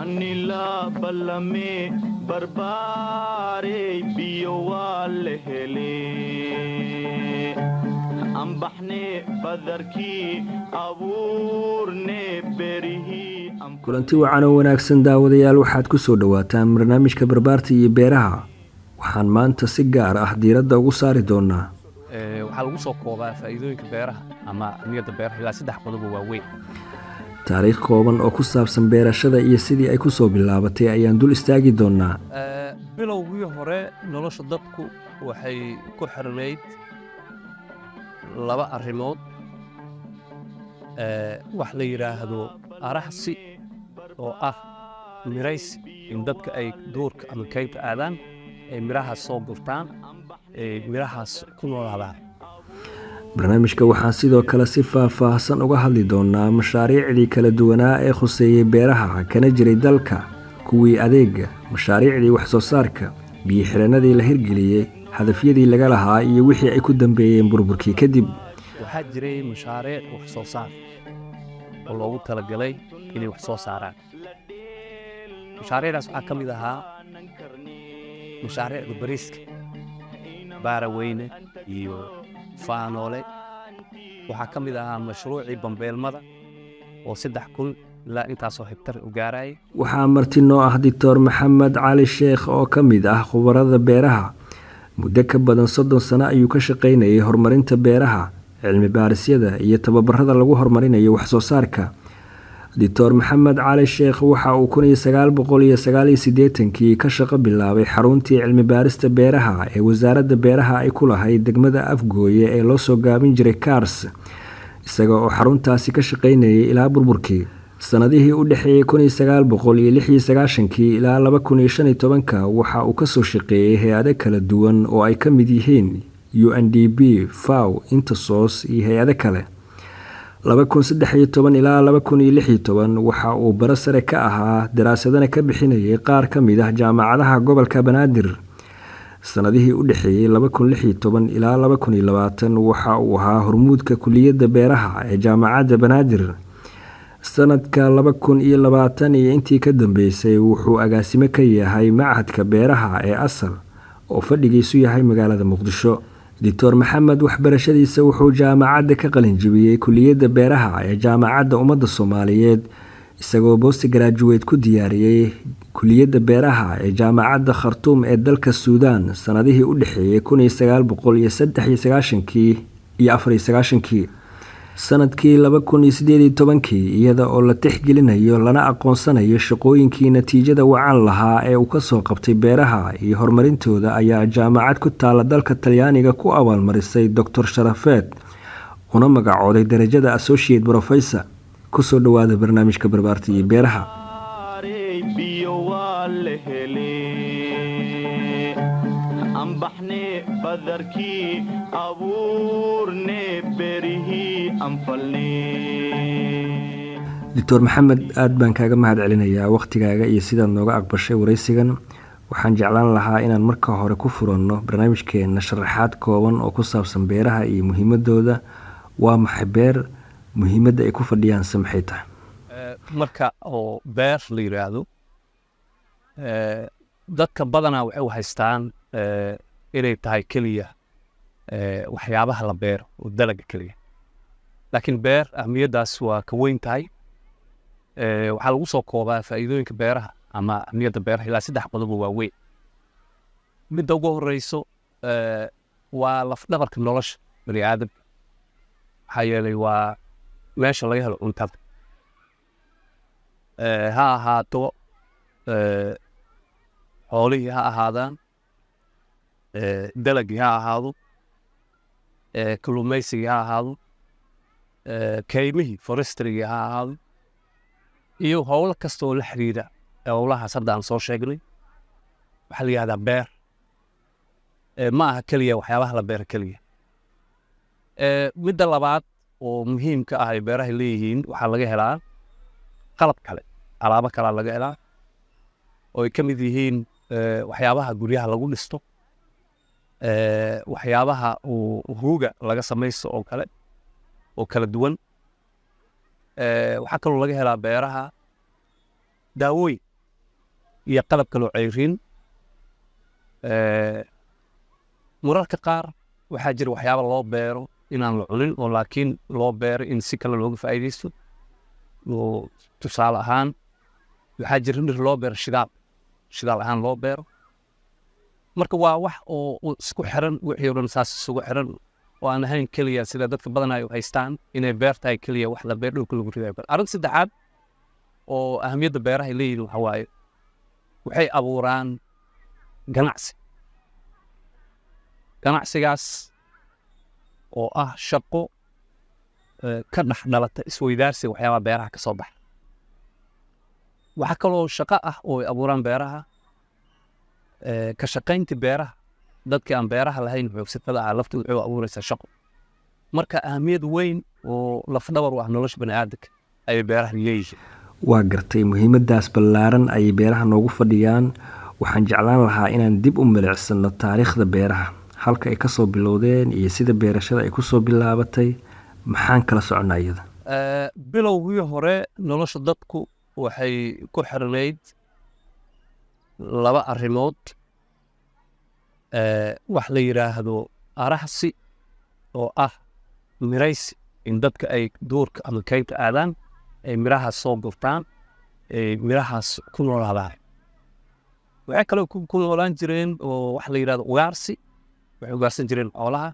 anila balame barbare biyo walehele ambaxne badarkii abuurne berihi kulanti wacan oo wanaagsan daawadayaal waxaad ku soo dhawaataan barnaamijka barbaarta iyo beeraha. waxaan maanta si gaar ah diiradda ugu saari doonaa waxaa lagu soo koobaa faa'iidooyinka beeraha ama ahmiyadda beeraha ilaa 3 qodob oo waaweyn. taariikh kooban oo ku saabsan beerashada iyo sidii ay ku soo bilaabatay ayaan dul istaagi doonaa. bilowgii hore nolosha dadku waxay ku xirnayd 2 arrimood. wax la yiraahdo araxsi oo ah miraysi in dadka ay duurka ama kaynta aadaan ay miraha soo gurtaan mirahaas ku noolaadaan. barnaamijka waxaan sidoo kale si faahfaahsan uga hadli doonaa mashaariicdii kala duwanaa ee khuseeyey beeraha kana jiray dalka, kuwii adeega, mashaariicdii wax soo saarka, biyo xireennadii la hirgeliyey, hadafyadii laga lahaa iyo wixii ay ku dambeeyeen burburkii kadib. waxaa jiray mashaariic wax soo saar oo loogu talagalay inay wax soo saaraan. mashaariicdaas waxaa ka mid ahaa mashaariicda bariiska, baaraweyne iyo faanoole. waxaa ka mid ahaa mashruucii bambeelmada oo 3,000 ilaa intaasoo hektar u gaarayay. waxaa marti noo ah Dr. Maxamed Cali Sheekh oo ka mid ah khubarada beeraha. muddo ka badan 30 sano ayuu ka shaqaynayay horumarinta beeraha, cilmi baarisyada iyo tababarada lagu horumarinayo wax soo saarka. Dr. Maxamed Cali Sheekh waxa uu 1989 ka shaqo bilaabay xaruntii cilmi baarista beeraha ee wasaaradda beeraha ay ku lahayd degmada Afgooye ee loo soo gaabin jiray Kars, isaga oo xaruntaasi ka shaqaynayay ilaa burburkii. sanadihii u dhaxeeyay 1996 ilaa 2015 waxa uu ka soo shaqeeyay hay'ado kala duwan oo ay ka mid yihiin UNDP, FAO, Intersos iyo hay'ado kale. 2013 ilaa 2016 waxa uu baro sare ka ahaa daraasadana ka bixinayay qaar ka mid ah jaamacadaha gobolka Banaadir. sanadihii u dhaxeeyay 2016 ilaa 2020 waxa uu ahaa hormuudka kulliyadda beeraha ee jaamacadda Banaadir. sanadka 2020 iyo intii ka dambeysay wuxuu agaasime ka yahay machadka beeraha ee Asal oo fadhigiisu yahay magaalada Muqdisho. Dr. Maxamed waxbarashadiisa wuxuu jaamacadda ka qalin jebiyey kulliyadda beeraha ee jaamacadda ummadda Soomaaliyeed, isagoo postgraduate ku diyaariyey kulliyadda beeraha ee jaamacadda Khartoum ee dalka Suudaan sanadihii u dhaxeeyay 1993 iyo 94. sanadkii 2018 iyada oo la tixgelinayo lana aqoonsanayo shaqooyinkii natiijada wacan lahaa ee uu ka soo qabtay beeraha iyo horumarintooda ayaa jaamacad ku taala dalka Talyaaniga ku abaalmarisay Dr. Sharafeed una magacooday darajada Associate Professor. ku soo dhawaada barnaamijka barbaarta iyo beeraha. ambaxne badarkii abuurne berihi anfalne. Dr. Maxamed, aad baan kaaga mahad celinayaa waqtigaaga iyo sidaad nooga aqbashay wareysigan. waxaan jeclaan lahaa inaan marka hore ku furanno barnaamijkeena sharaxaad kooban oo ku saabsan beeraha iyo muhiimadooda. waa maxay beer? muhiimadda ay ku fadhiyaan maxay tahay? marka oo beer la yiraahdo dadka badanaa waxay u haystaan inay tahay keliya waxyaabaha la beero oo dalaga keliya, laakiin beer ahmiyaddaas waa ka weyn tahay. waxaa lagu soo koobaa faa'iidooyinka beeraha ama ahmiyadda beeraha ilaa 3 qodob oo waaweyn. midda ugu horeyso waa laf-dhabarka nolosha bani aadamka, maxaa yeelay waa meesha laga helo cuntada. ha ahaato xoolihii ha ahaadaan, dalagii ha ahaado, kalluumaysigii ha ahaado, kaymihii forestrygii ha ahaado, iyo howlo kasta oo la xiriira howlahaas hadda aan soo sheegnay waxaa la yihahdaa beer. ma aha keliya waxyaabaha la beera keliya. midda labaad oo muhiimka ah ay beeraha leeyihiin waxaa laga helaa qalab kale, alaabo kale laga helaa oo ay ka mid yihiin waxyaabaha guryaha lagu dhisto, waxyaabaha huuga laga samaysto oo kala duwan. Waxaa kaloo laga helaa beeraha daawooyin iyo qalab kaloo ceyriin. Mararka qaar waxaa jira waxyaaba loo beero inaan la cunin oo laakiin loo beero in si kale looga faa'iidaysto. oo tusaale ahaan waxaa jira dhir loo beero shidaal ahaan loo beero. Marka waa wax oo isku xiran, wixii oo dhan saas isugu xiran oo aan ahayn keliya sida dadka badan ay haystaan inay beer tahay keliya wax la beer dhulka lagu ridayo. Arrin saddexaad oo ahamiyadda beeraha ay leeyihiin waxa waaye waxay abuuraan ganacsigaas oo ah shaqo ka dhex dhalata isweydaarsiga waxyaabaha beeraha ka soo baxa. waxaa kaloo shaqo ah oo ay abuuraan beeraha ka shaqaynta beeraha. dadkii aan beeraha lahayn xoogsatada ah laftooda waxay abuuraysaa shaqo. marka ahamiyad weyn oo lafdhabar u ah nolosha bani'aadamka ayay beeraha leeyihiin. waa gartay muhiimadaas ballaaran ayay beeraha noogu fadhiyaan. waxaan jeclaan lahaa inaan dib u milicsano taariikhda beeraha, halka ay kasoo bilowdeen iyo sida beerashada ay kusoo bilaabatay. maxaan kala soconnaa iyada? bilowgii hore nolosha dadku waxay ku xirnayd laba arrimood. wax la yidhaahdo araxsi oo ah miraysi, in dadka ay duurka ama kaynta aadaan ay mirahaas soo gurtaan, ay mirahaas ku noolaadaan. waxay kaloo ku noolaan jireen oo wax la yidhahdo ugaarsi. waxay ugaarsan jireen xoolaha.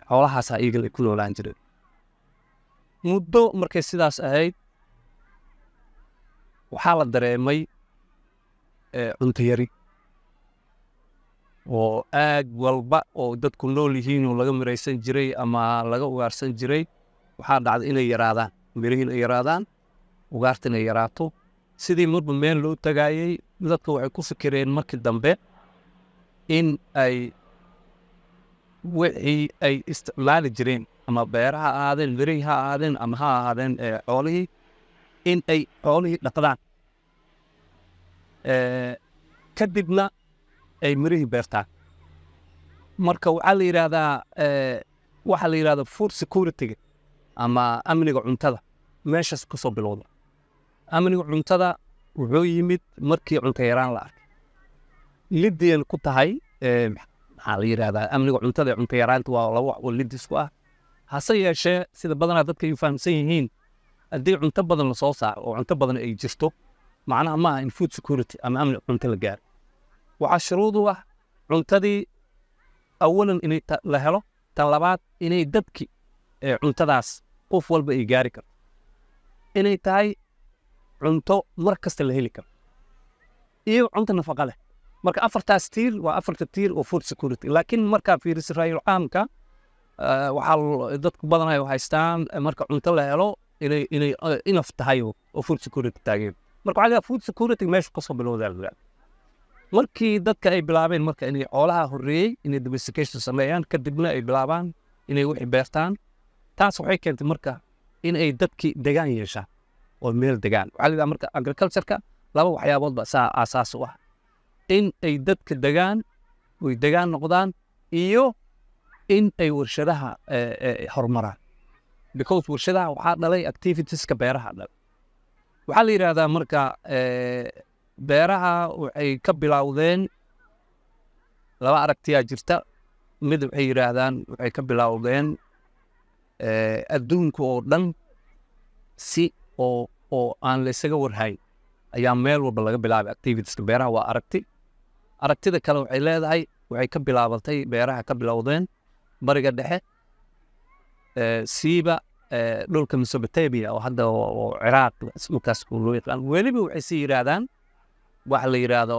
xoolahaasaa iyaga ku noolaan jireen. muddo markay sidaas ahayd waxaa la dareemay cunto yari oo aag walba oo dadku nool yihiin oo laga miraysan jiray ama laga ugaarsan jiray. waxaa dhacday inay yaraadaan, mirihiin ay yaraadaan, ugaarta inay yaraato. sidii marba meel loo tagaayey dadka waxay ku fikireen markii dambe in ay wixii ay isticmaali jireen ama beeraha ha ahaadeen, mirihii ha ahaadeen ama ha ahaadeen xoolihii, in ay xoolihii dhaqdaan kadibna ay mirihii beertaan. marka waxaa la yidhahdaa food security ama amniga cuntada meeshaas ka soo bilowda. amniga cuntada wuxuu yimid markii cunto yaraan la arkay. lidiyan ku tahay maxaa la yidhahdaa amniga cuntada iyo cunto yaraanta waa laba wax oo lidis ku ah. hase yeeshee sida badanaa dadka ay fahamsan yihiin, haddii cunto badan la soo saaro oo cunto badan ay jirto, macnaha ma aha in food security ama amniga cunto la gaaro. waxaa shuruud u ah cuntadii awalan inay la helo, tan labaad inay dadkii cuntadaas qof walba ay gaari karto, inay tahay cunto mar kasta la heli karo, iyo cunto nafaqa leh. marka afartaas tiir waa afarta tiir oo food security. laakiin markaa fiiriso raayul caamka waxaa dadku badan ay haystaan marka cunto la helo inay enough tahay oo food security taageero. marka waxaa food security meesha kasoo bilowdaa. markii dadka ay bilaabeen marka inay xoolaha horreeyey inay domestication sameeyaan, kadibna ay bilaabaan inay wixii beertaan, taas waxay keentay marka in ay dadkii degaan yeeshaan oo meel degaan. waxaa la yidhaha marka agricultureka laba waxyaabood ba saa aasaas u ah: in ay dadka degaan, oy degaan noqdaan, iyo in ay warshadaha horumaraan. because warshadaha waxaa dhalay activitieska beeraha dhalay. waxaa la yidhaahdaa marka beeraha waxay ka bilowdeen laba aragtiyaa jirta. mid waxay yidhaahdaan waxay ka bilowdeen adduunka oo dhan si oo aan laysaga warhayn ayaa meel walba laga bilaabay activitieska beeraha. waa aragti. aragtida kale waxay leedahay waxay ka bilaabatay beeraha ka bilowdeen bariga dhexe, siiba dhulka Mesopotamia oo hadda oo Ciraaq dhulkaas loo yaqaan. weliba waxay sii yidhaahdaan waxa la yidhaahdo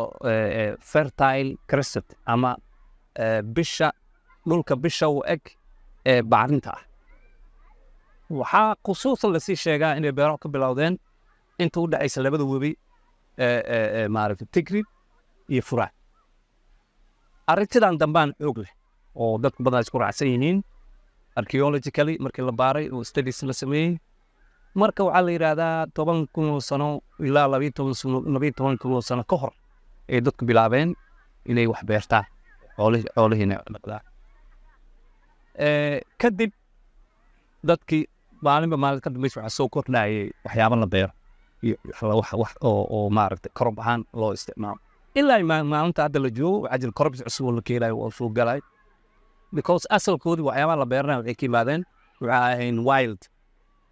fertile crescent ama dhulka bisha u eg ee bacrinta ah. waxaa khusuusan lasii sheegaa inay beeraha ka bilowdeen inta u dhexaysa labada webi maaragtay Tigrid iyo Furaat. arrintidan dambaan xoog leh oo dadku badan isku raacsan yihiin archaeologically markii la baaray oo studies la sameeyey. marka waxaa la yidhaahdaa 10,000 sano ilaa 12,000 sano ka hor ay dadku bilaabeen inay wax beertaan xoolihiina dhaqdaa kadib dadkii maalinba maalin ka dambaysa waxaa soo kordhayay waxyaabo la beero iyo wax oo maaragtay korob ahaan loo isticmaalo ilaa maalinta hadda la joogo waxaa jira korobs cusub oo la keenayo oo soo galay because asalkoodii waxyaabaha la beeranaya waxay ka yimaadeen waxaa ahayn wild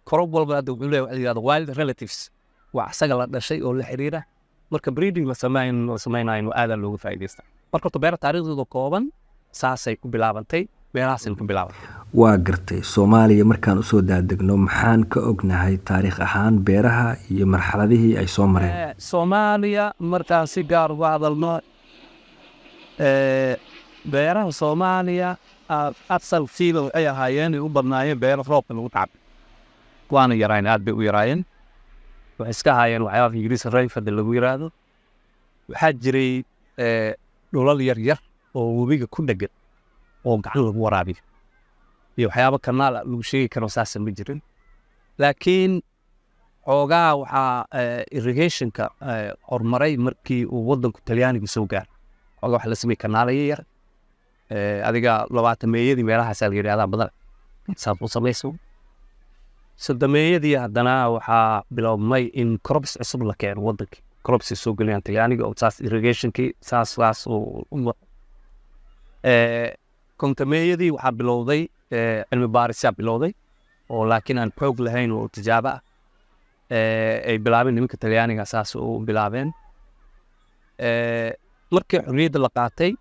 korob walba hadda wuxuu leeyahay waxa la yidhahdo wild relatives waa isaga la dhashay oo la xiriira marka breeding la samaynayo aadaa looga faa'iidaysta marka horta beera taariikhdooda kooban saasay ku bilaabantay beerahaasay ku bilaabantay waa gartay Soomaaliya markaan usoo daadegno maxaan ka ognahay taariikh ahaan beeraha iyo marxaladihii ay soo mareen Soomaaliya markaan si gaar uga hadalno beeraha Soomaaliya asal fiiba waxay ahaayeen u badnaayeen beero roobka lagu tacab waana yaraan aad bay u yaraayeen waxay iska ahaayeen waxyaaba Ingiriis rayfada lagu yiraahdo waxaa jiray dhulal yar yar oo webiga ku dhagan oo gacan lagu waraabiyo iyo waxyaabo kanaal lagu sheegi karo saas ma jirin laakiin xoogaa waxaa irrigationka hormaray markii uu wadanku Talyaaniga soo gaaray xoogaa waxa la sameeyay kanaalaya yar adiga 20 meelahaas la yiraahdaa badan saab u sameeyso sadameeyadii haddana waxaa bilowmay in crops cusub la keeno wadanka crops soo galayaan Talyaaniga oo saas irrigationkii saas kontameeyadii waxaa bilowday cilmi baaris bilowday oo laakiin aan xoog lahayn oo tijaabo ah ay bilaabeen nimanka Talyaaniga saas oo bilaabeen markii xorriyadda la qaatay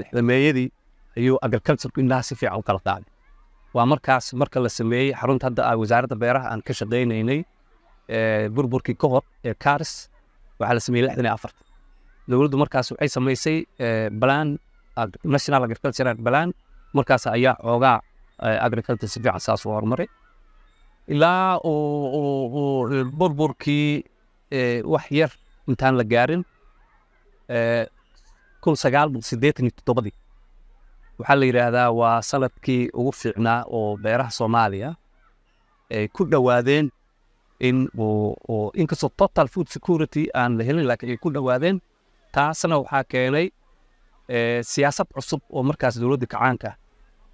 lixdameeyadii ayuu agriculture indhaha si fiican u kala qaaday waa markaas marka la sameeyey xarunta hadda wasaaradda beeraha aan ka shaqaynaynay burburkii ka hor ee Karis waxaa la sameeyey 64 dowladdu markaas waxay samaysay plan national agricultural plan markaas ayaa xoogaa agriculture si fiican saas u horumaray ilaa oo burburkii wax yar intaan la gaarin 1987 waxaa la yiraahdaa waa sanadkii ugu fiicnaa oo beeraha Soomaaliya ay ku dhawaadeen in inkastoo total food security aan la helin laakiin ay ku dhawaadeen taasna waxaa keenay siyaasad cusub oo markaas dowladda kacaanka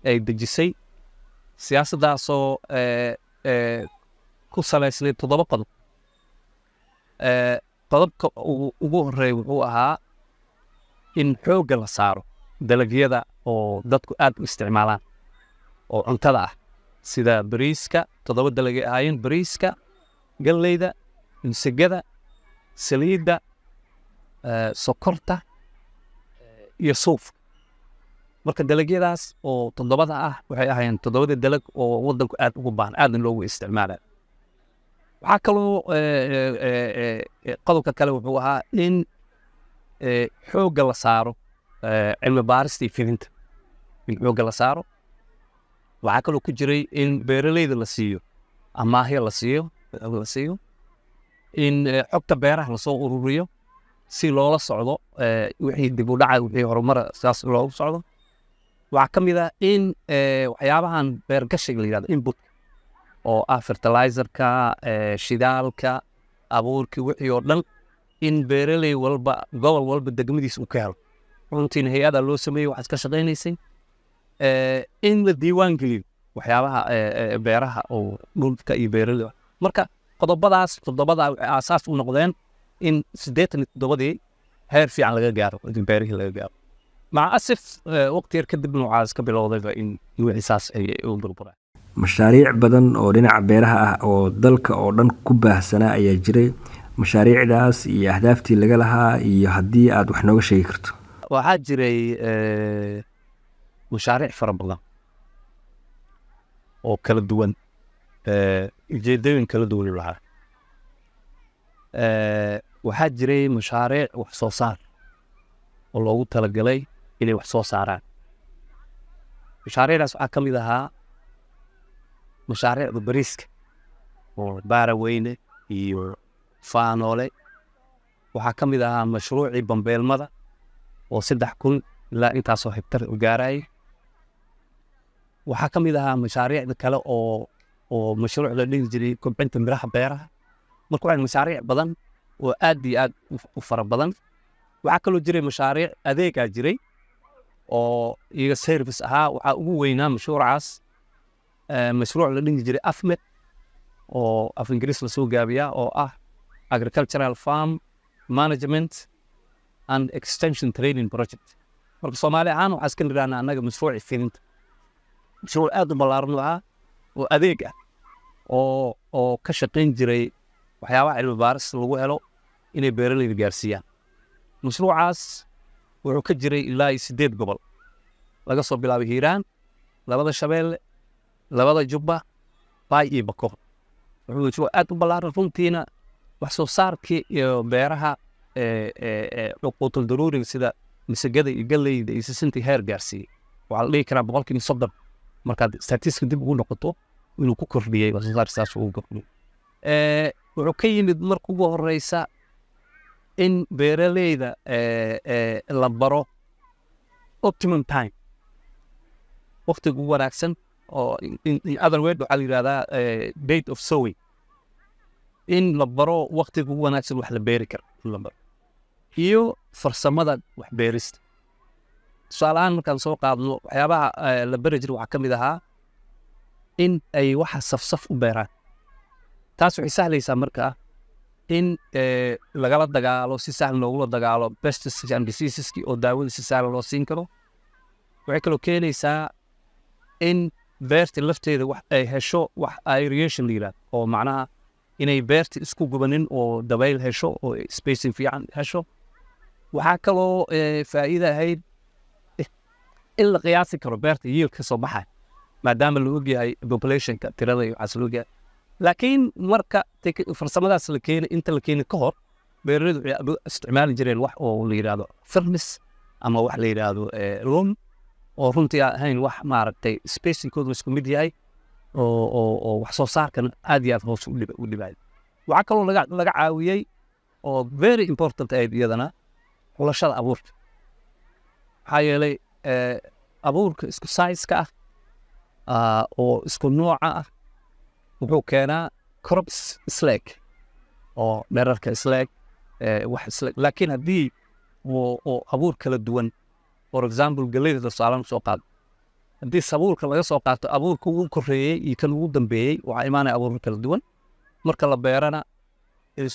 ay dejisay siyaasaddaasoo ku salaysnay 7 qodob qodobka ugu horeeya wuxuu ahaa in xoogga la saaro dalagyada oo dadku aad u isticmaalaan oo cuntada ah sida bariiska 7 dalag ay ahaayeen bariiska galleyda masagada saliidda sokorta iyo suuf marka dalagyadaas oo 7 ah waxay ahaayeen 7 dalag oo wadanku aad ugu baahan aadna loogu isticmaalaa waxaa kaloo qodobka kale wuxuu ahaa in xoogga la saaro cilmi baarista iyo fidinta in xoogga la saaro waxaa kaloo ku jiray in beeralayda la siiyo amaahyo la siiyo in xogta beeraha la soo ururiyo si loola socdo wixii dib u dhacay wixii horumar saas loogu socdo waxaa ka mid ah in waxyaabahan beergashiga la yidhahdo input oo ah fertilizerka shidaalka abuurkii wixii oo dhan in beeraley walba gobol walba degmadiisa uu ka helo runtiina hay-ada loo sameeyey waxaad ka shaqaynaysay in la diiwaan geliyo waxyaabaha beeraha oo dhulka iyo beeraleyda marka qodobadaas 7 waxay aasaas u noqdeen in 87 heer fiican laga gaaro in beerihii laga gaaro maca asif waqti yar kadibna waxaa iska bilowdayba in wixiisaas ay u burburaan mashaariic badan oo dhinaca beeraha ah oo dalka oo dhan ku baahsanaa ayaa jiray mashaariicdaas iyo ahdaaftii laga lahaa iyo haddii aad wax nooga sheegi karto waxaa jiray mashaariic fara badan oo kala duwan ujeedooyin kala duwan lahaa waxaa jiray mashaariic wax soo saar oo loogu talagalay inay wax soo saaraan mashaariicdaas waxaa ka mid ahaa mashaariicda bariiska oo Baaraweyne iyo Faanoole waxaa ka mid ahaa mashruucii bambeelmada oo 3,000 ilaa intaasoo hektar u gaarayay waxaa ka mid ahaa mashaariicda kale oo mashruuc la dhihi jiray kobcinta miraha beeraha marka waxay mashaariic badan oo aad iyo aad u fara badan waxaa kaloo jiray mashaariic adeegaa jiray oo iyaga service ahaa. waxaa ugu weynaa mashruucaas mashruuc la dhihi jiray AFMET oo af ingiriis la soo gaabiyaa oo ah Agricultural Farm Management and Extension Training Project. marka Soomaali ahaan waxaa iska nirahnaa annaga mashruuci filinta, mashruuc aad u ballaaran ahaa oo adeeg ah oo ka shaqayn jiray waxyaabaha cilmi baaris lagu helo inay beeralayda gaarsiiyaan. mashruucaas wuxuu ka jiray ilaa 8 gobol, laga soo bilaabay Hiiraan, labada Shabeelle, labada Jubba, Baay iyo Bakool. wuxuu mashruuc aad u ballaaran runtiina wax soo saarkii iyo beeraha quutul daruuriga sida masagada iyo galleyda iyo sisinta heer gaarsiiyey. waxaa la dhihi karaa 30% markaad statistics dib ugu noqoto inuu ku kordhiyey wax soo saar saas ugu kordhiyey. wuxuu ka yimid marka ugu horeysa in beeralayda la baro optimum time, waqtiga ugu wanaagsan oo in other word waxaa la yidhahdaa date of sowing, in la baro waqtiga ugu wanaagsan wax la beeri karo in la baro, iyo farsamada wax beerista. tusaale ahaan markaan soo qaadno waxyaabaha la bari jiray waxaa ka mid ahaa in ay waxa safsaf u beeraan. taas waxay sahlaysaa markaa in lagala dagaalo, si sahlan loogula dagaalo pesticides and diseases oo daawada si sahlan loo siin karo. waxay kaloo keenaysaa in beerta lafteeda wax ay hesho wax aeration la yidhahdo, oo macnaha inay beerta isku gubanin oo dabayl hesho oo spacing fiican hesho. waxaa kaloo faa'iido ahayd in la qiyaasi karo beerta yield ka soo baxay, maadaama la ogyahay populationka tirada iyo waxaas la ogyahay. laakiin marka farsamadaas la keenay inta la keenay ka hor, beeralaydu waxay isticmaali jireen wax oo la yidhaahdo furnace ama wax la yidhaahdo loom, oo runtii ahayn wax maaragtay spacingkoodu isku mid yahay oo wax soo saarkan aad iyo aad hoos u dhibay. waxaa kaloo laga caawiyey oo very important ahayd iyadana xulashada abuurka. maxaa yeelay abuurka isku size-ka ah oo isku nooca ah wuxuu keenaa crop isleeg oo dherarka isleeg wax isleeg. laakiin haddii oo abuur kala duwan, for example galleyda tusaale soo qaado, haddii sabuulka laga soo qaato abuurka ugu koreeyey iyo kan ugu dambeeyey, waxaa imaanaya abuur kala duwan. marka la beerana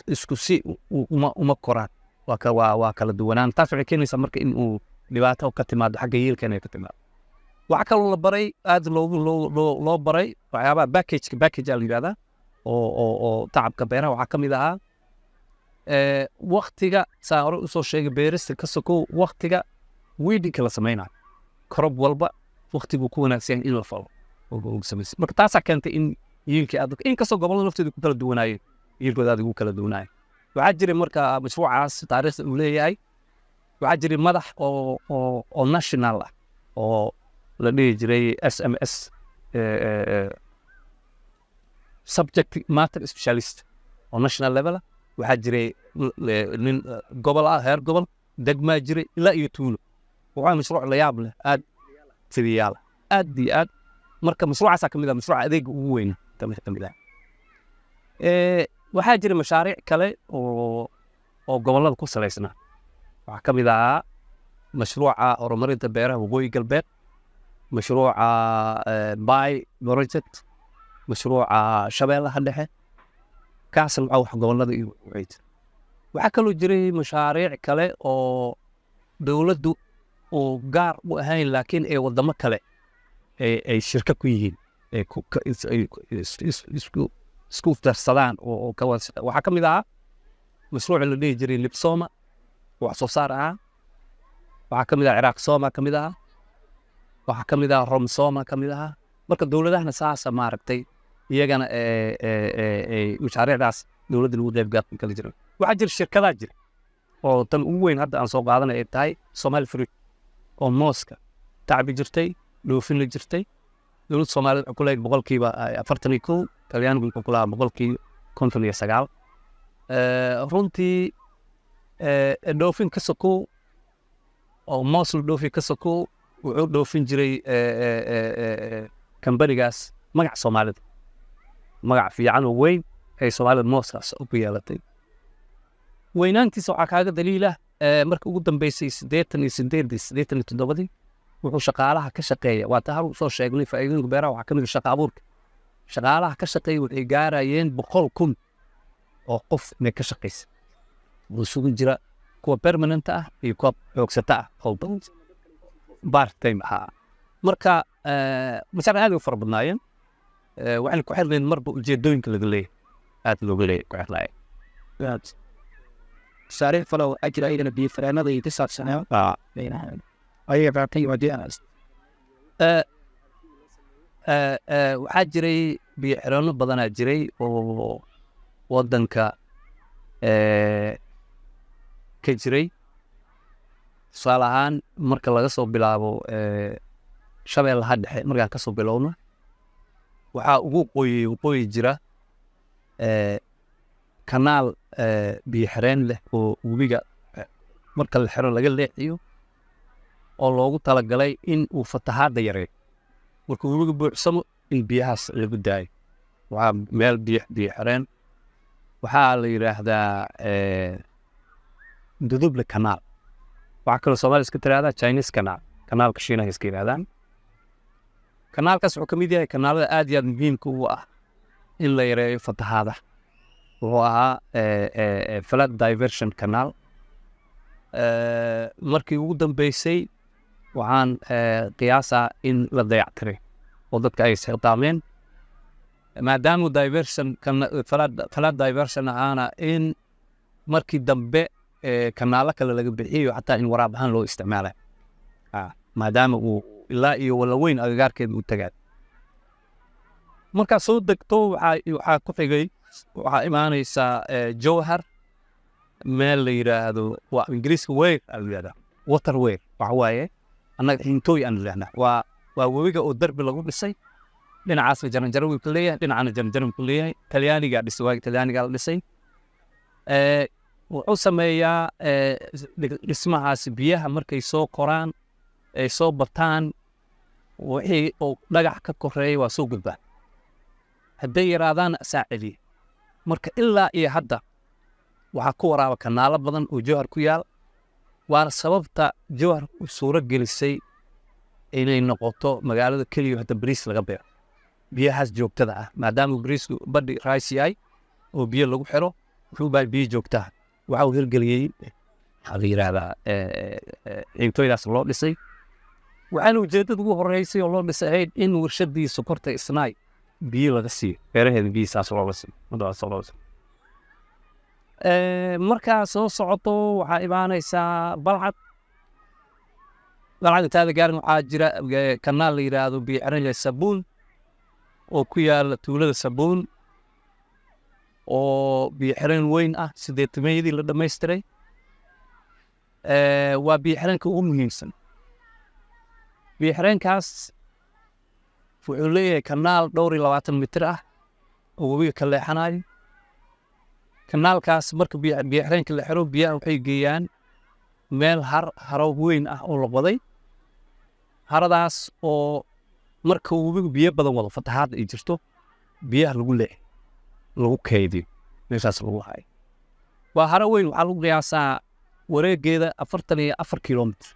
isku si uma koraan, waa kala duwanaan. taas waxay keenaysaa marka in uu dhibaato ka timaado xagga yiilka inay ka timaado. waxaa kaloo la baray aad loo baray waxyaabaha package la yidhahdaa oo tacabka beeraha. waxaa ka mid ahaa waktiga saa hore usoo sheegay beerista ka sokow waktiga weedinka la samaynayo, crop walba waktiguu ku wanaagsan in la falo oo samaysa. marka taasaa keentay in yiilkii aad inkastoo gobollada lafteedu ku kala duwanaayeen, yiilkooda aad ugu kala duwanaayeen. waxaa jiray marka mashruucaas taariikhda uu leeyahay, waxaa jiray madax oo national ah oo la dhihi jiray SMS subject matter specialist oo national level ah. waxaa jiray nin gobol ah, heer gobol, degmaa jiray ilaa iyo tuulo. waxaa mashruuc la yaab leh, aad fidiyaal aad iyo aad. marka mashruucaasaa ka mid ah mashruuca adeega ugu weyn ka mid ah. waxaa jira mashaariic kale oo gobollada ku salaysnaa. waxaa ka mid ahaa mashruuca horumarinta beeraha waqooyi galbeed, mashruuca Baay project, mashruuca Shabeellaha Dhexe. kaasna waxaa wax gobollada iyo waxay jira. waxaa kaloo jiray mashaariic kale oo dowladdu oo gaar u ahayn, laakiin ay wadamo kale ay shirka ku yihiin, isku darsadaan oo ka wada. waxaa ka mid ahaa mashruuc la dhihi jiray Lipsoma wax soo saar ahaa. waxaa ka mid ah Ciraaq Soma ka mid ahaa. waxaa ka mid ah Rom Soma ka mid ahaa. marka dowladahana saasa maaragtay iyagana mashaariicdaas dowladda lagu qaybgaadin kala jira. waxaa jira shirkadaa jira oo tan ugu weyn hadda aan soo qaadanay ay tahay Somali Fruit oo mooska tacbi jirtay, dhoofin la jirtay. dowladda Soomaaliyeed waxay ku leedahay boqolkiiba 41, Talyaanigu wuxuu ku leeyahay boqolkiiba 59. runtii dhoofin ka sokow oo moos la dhoofi ka sokow wuxuu dhoofin jiray kambanigaas magac Soomaalida, magac fiican oo weyn ay Soomaalida mooskaas u yeelatay. weynaantiisa waxaa kaaga daliila markii ugu dambeysay 88 wuxuu shaqaalaha ka shaqeeya waa taa hal soo sheegnay faa'iidooyinka beeraha waxaa ka mid ah shaqo abuurka shaqaalaha ka shaqeeya waxay gaarayeen 100,000 oo qof inay ka shaqeysa oo isugu jira kuwa permanent ah iyo kuwa xoogsata ah oo part time ah marka mashaariic aad u fara badnaayeen waxaan ku xirnayn marba ujeedooyinka laga leeyahay aad looga leeyahay ku xirnaayeen mashaariic falo ajira ayagana biyo fareenada iyo tisaabsanaa ayaga baartay wadiyanaas waxaa jiray biyo xireenno badanaa jiray oo waddanka ka jiray tusaale ahaan marka laga soo bilaabo shabeellaha dhexe markaan ka soo bilowno waxaa ugu qoyi jira kanaal biyo xireen leh oo webiga marka la xiro laga leexiyo oo loogu talagalay in uu fatahaadda yareeyo marka webiga buuxsamo in biyahaas lagu daayo waxaa meel biyo xireen waxaa la yidhaahdaa duduble kanaal waxaa kaloo Soomaali iska tiraahdaa Chinese kanaal kanaalka Shiinaha iska yiraahdaan kanaalkaas wuxuu ka mid yahay kanaalada aad iyo aad muhiimka u ah in la yareeyo fatahaada wuxuu ahaa flood diversion canal markii ugu dambeysay waxaan qiyaasaa in la dayactiray oo dadka ay isxilqaameen maadaama flood diversion ahaana in markii dambe kanaalo kale laga bixiyo xataa in waraab ahaan loo isticmaalay maadaama uu ilaa iyo walaweyn agagaarkeeda u tagaan markaa soo degto waxaa ku xigay waxaa imaanaysaa jowhar meel la yidhaahdo waa ingiriiska weer aa la yidhahdaa water weer waxa waaye annaga xintooy aan idhahnaa waa webiga oo darbi lagu dhisay dhinacaasna jaranjaro wuu ka leeyahay dhinacana jaranjaro wuu ka leeyahay talyaanigaa dhisay waagi talyaanigaa la dhisay wuxuu sameeyaa dhismahaasi biyaha markay soo koraan ay soo bataan wixii oo dhagax ka koreeya waa soo gudbaan hadday yaraadaan asaa celiya marka ilaa iyo hadda waxaa ku waraaba kanaalo badan oo jowhar ku yaal waana sababta jowhar u suuro gelisay inay noqoto magaalada keliya hadda bariis laga beero biyahaas joogtada ah maadaama bariisku badhi raaysi yahay oo biyo lagu xiro wuxuu baa biyo joogtaa waxa uu hirgeliyey waxaa la yidhaahdaa ciintooydaas loo dhisay waxaana ujeeddada ugu horreysay oo loo dhisay ahayd in warshadii sokorta isnaay biyo laga siiyo beeraheeda biyihiisaas looga siiyo markaa soo socoto waxaa imaanaysaa balcad intaada gaarin waxaa jira kanaal la yidhaahdo biyo xiran sabuun oo ku yaala tuulada sabuun oo biyo xiran weyn ah 80 la dhamaystiray waa biyo xiranka ugu muhiimsan biyo xirankaas wuxuu leeyahay kanaal dhowr iyo 20 mitir ah oo webiga ka leexanayo kanaalkaas marka biyo xireenka la xiro biyaha waxay geeyaan meel haro weyn ah oo la qoday haradaas oo marka webigu biyo badan wado fatahaad ay jirto biyaha lagu kaydiyo meeshaas lagu hayo waa haro weyn waxaa lagu qiyaasaa wareegeeda 44 kilomitir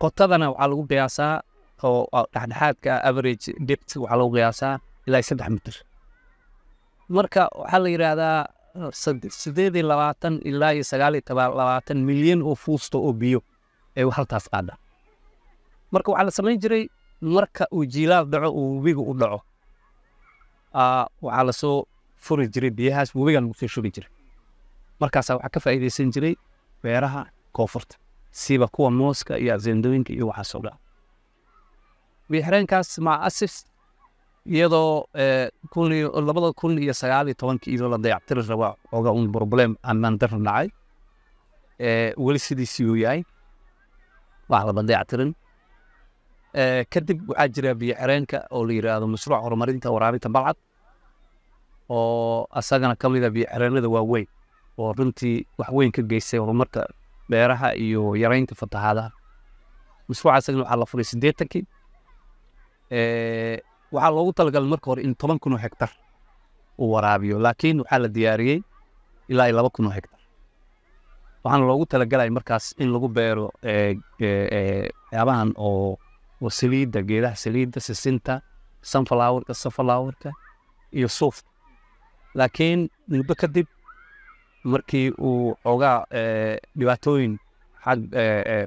qotadana waxaa lagu qiyaasaa oo dhexdhexaadka average depth waxaa lagu qiyaasaa ilaa 3 mitir marka waxaa la yidhaahdaa 28 ilaa 29 milyan oo fuusto oo biyo ee haltaas qaada marka waxaa la samayn jiray marka uu jiilaal dhaco uu webiga u dhaco waxaa la soo furi jiray biyahaas webigan lagu soo shubi jiray markaasaa waxaa ka faa'iidaysan jiray beeraha koonfurta siba kuwa mooska iyo azendooyinka iyo waxaas oo dhan biyo xireenkaas maca asif iyadoo 2019 iyadoo la dayactiri rabaa oga un problem ammaan darro dhacay weli sidiisii uu yahay wax la dayactirin kadib waxaa jira biyo xireenka oo la yidhaahdo mashruuc horumarinta waraabinta balcad oo asagana ka mid ah biyo xireennada waaweyn oo runtii wax weyn ka geystay horumarka beeraha iyo yaraynta fatahaadaha mashruuca asagana waxaa la furay 80kii waxaa loogu talagalay marka hore in 10,000 hektar uu waraabiyo laakiin waxaa la diyaariyey ilaa 2,000 hektar waxaana loogu talagalay markaas in lagu beero waxyaabahan oo saliidda, geedaha saliidda, sisinta, sunflowerka, safflowerka iyo suuf. laakiin muddo kadib markii uu xoogaa dhibaatooyin xag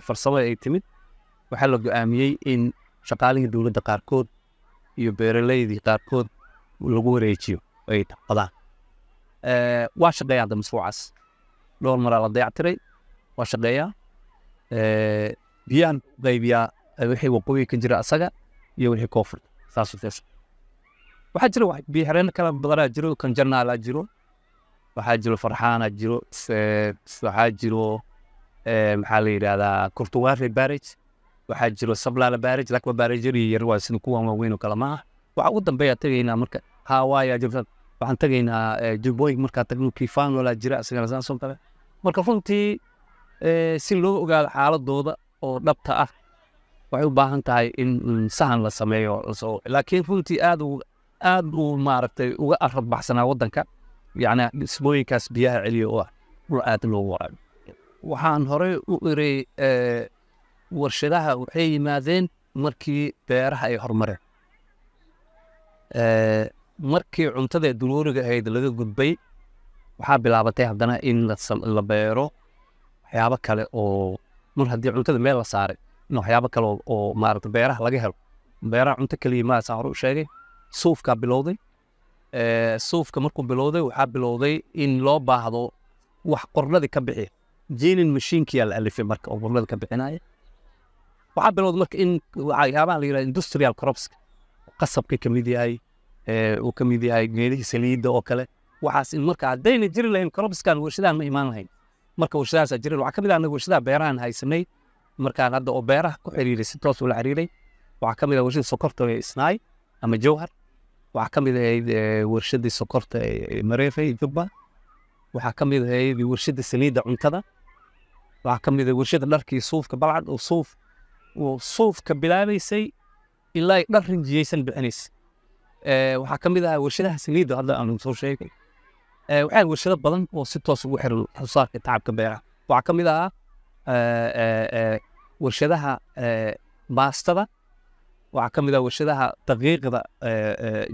farsamo ay timid, waxaa la go'aamiyey in shaqaalihii dowladda qaarkood iyo beeraleydii qaarkood lagu wareejiyo ay taqadaan. waa shaqeeyaa hadda mashruucaas, dhowr maraa la dayactiray, waa shaqeeyaa. biyahan qaybiyaa wixii waqooyi ka jira asaga iyo wixii koonfurta, saasuu feesa. waxaa jira biyo xireenno kala badanaa jiro, kan Janaalaa jiro, waxaa jiro Farxaanaa jiro, waxaa jiro maxaa la yidhahdaa Kurtuwaare Barrage, waxaa jiro Sablaala Barrage. laakiin waa barrage yar waa sida kuwan waaweyn oo kale maaha. waxaa ugu dambeeya tagaynaa marka Hawaii jirta, waxaan tagaynaa Jubbooyin markaa tagno Kifanolaa jira asagana saasoo kale. marka runtii si loo ogaado xaaladooda oo dhabta ah waxay u baahan tahay in sahan la sameeyo. laakiin runtii aad uu maaragtay uga arad baxsanaa waddanka, yacni dhismooyinkaas biyaha celiya oo ah dhul aad loogu waraabiyo. waxaan horey u iray warshadaha waxay yimaadeen markii beeraha ay horumareen. markii cuntada daruuriga ahayd laga gudbay, waxaa bilaabatay haddana in la beero waxyaabo kale oo mar haddii cuntada meel la saaray in waxyaabo kale oo maaragta beeraha laga helo. beeraha cunto kaliya ma saan hore u sheegay, suufkaa bilowday. suufka markuu bilowday, waxaa bilowday in loo baahdo wax qornadii ka bixiya. jiinin mashiinkiyaa la alifay marka oo qornada ka bixinaya. waxaa bilowday marka in waxyaabaha la yidhahdo industrial crops, qasabka ka mid yahay, uu ka mid yahay geedihii saliidda oo kale. waxaas in marka haddayna jiri lahayn cropskan, warshadahan ma imaan lahayn. marka warshadahaasaa jirin. waxaa ka mid ah anaga warshadaha beerahan haysanay markaan hadda oo beeraha ku xiriiray, si toos ula xiriiray. waxaa ka mid ah warshada sokorta ee Isnaay ama Jowhar. waxaa ka mid ahayd warshadii sokorta ee Mareefay Jubba. waxaa ka mid ahayd warshada saliidda cuntada. waxaa ka mid ah warshada dharkii suufka Balcad oo suufka bilaabaysay ilaa dhar rinjiyeysan bixinaysay. waxaa ka mid ah warshadaha saliidda hadda aan soo sheegay. waxaa warshado badan oo si toos ugu xiran xusaarka tacabka beeraha. waxaa ka mid ah warshadaha baastada. waxaa ka mid ah warshadaha daqiiqda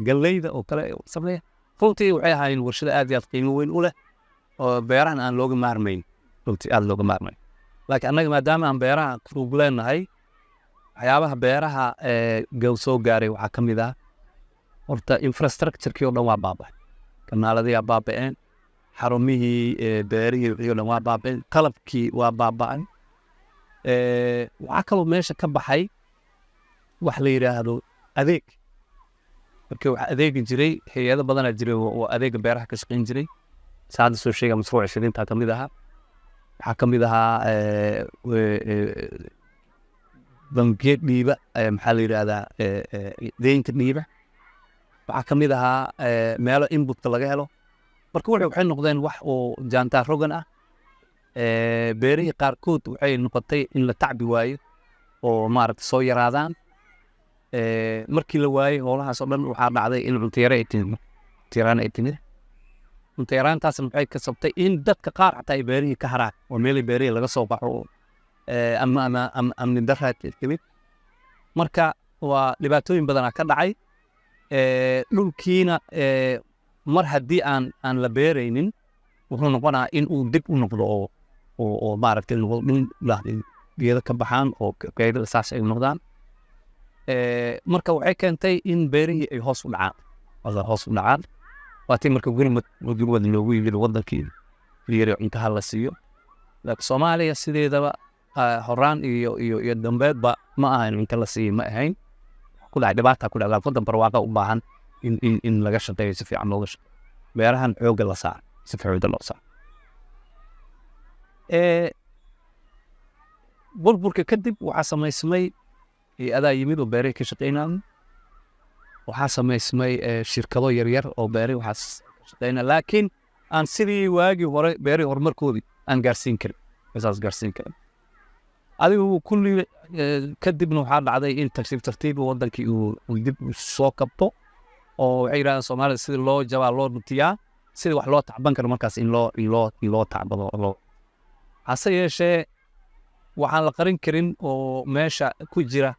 galleyda oo kale sameeya. runtii waxay ahaayeen warshado aad iyo aad qiimo weyn u leh oo beerahan aan looga maarmayn. runtii aad looga maarmayn. laakiin annaga maadaama aan beeraha ku leenahay, waxyaabaha beeraha soo gaaray waxaa ka mid ah horta infrastructure-kii oo dhan waa baaba'ay. kanaaladii waa baaba'een, xarumihii beerihii wixii oo dhan waa baaba'een, qalabkii waa baaba'ay. waxaa kaloo meesha ka baxay wax la yidhaahdo adeeg. marka waxaa adeegi jiray hay-ado badanaa jiray oo adeega beeraha ka shaqayn jiray. saada soo sheega mashruuca shidintaa ka mid ahaa. waxaa ka mid ahaa bangiyo dhiiba, maxaa la yidhahdaa deynka dhiiba. waxaa ka mid ahaa meelo inbutka laga helo. marka waxay noqdeen wax oo jaantaa rogan ah. beerihii qaarkood waxay noqotay in la tacbi waayo oo maaragta soo yaraadaan. markii la waayey howlahaas oo dhan waxaa dhacday in cuntayaro ay timid. cuntayaraantaasna waxay kasabtay in dadka qaar xataa ay beerihii ka haraan oo meelay beerihii laga soo baxo ama amni daraa timid. marka waa dhibaatooyin badanaa ka dhacay. dhulkiina mar haddii aan la beeraynin, wuxuu noqonaa in uu dib u noqdo oo maaragtay geedo ka baxaan oo geedada saas ay noqdaan. marka waxay keentay in beerihii ay hoos u dhacaan. waatii marka gurmad loogu yimid wadankii yiri cuntaha la siiyo. laakiin Soomaaliya sideedaba horaan iyo dambeedba ma ahayn cunto la siiyo, ma ahayn. ku dhacay dhibaata ku dhacay wadan barwaaqo u baahan in laga shaqeeyo si fiican looga shaqeeyo. beerahan xoogga la saaro, si fiican loo saaro. burburka kadib waxaa samaysmay hay-adaa yimid oo beerihii ka shaqeynayaan. waxaa samaysmay shirkado yaryar oo beerihii waxaas ka shaqeynaya, laakiin aan sidii waagii hore beerihii horumarkoodii aan gaarsiin karin. adigu kulli kadibna waxaa dhacday in tartiib wadankii uu dib soo kabto oo waxay yidhahdaan Soomaalida sidii loo jabaa loo dhutiyaa, sidii wax loo tacban karo markaas in loo tacbado. hase yeeshee waxaan la qarin karin oo meesha ku jira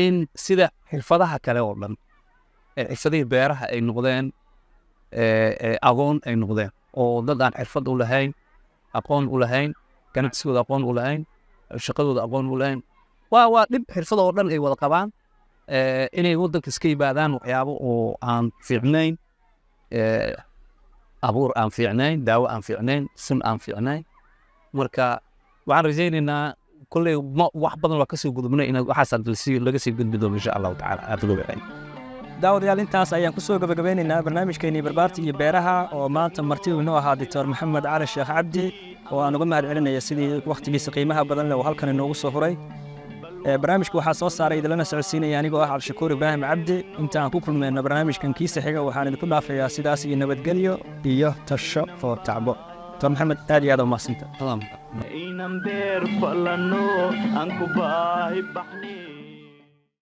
in sida xirfadaha kale oo dhan xirfadihii beeraha ay noqdeen aqoon ay noqdeen oo dad aan xirfad u lahayn aqoon u lahayn ganacsigooda aqoon u lahayn shaqadooda aqoon u lahayn waa dhib xirfad oo dhan ay wada qabaan inay waddanka iska yimaadaan waxyaabo oo aan fiicnayn abuur aan fiicnayn daawo aan fiicnayn sun aan fiicnayn marka waxaan rajaynaynaa kolley wax badan waa kasoo gudubnay inaad waxaas laga sii gudbi doono insha allahu tacaala aad uga wacay daawadayaal intaas ayaan kusoo gabagabeynaynaa barnaamijkeennii barbaarta iyo beeraha oo maanta martidu inoo ahaa doctor maxamed cali sheekh cabdi oo aan uga mahad celinaya sidii wakhtigiisa qiimaha badan leh oo halkan inoogu soo huray barnaamijka waxaa soo saaray idilana socodsiinaya anigoo ah cabdishakuur ibraahim cabdi inta aan ku kulmayno barnaamijkan kiisa xiga waxaan idinku dhaafayaa sidaas iyo nabadgelyo iyo tasho oo tacbo doctor maxamed aad iyo aad u mahadsantahay inan beer falano aan ku baahi baxnay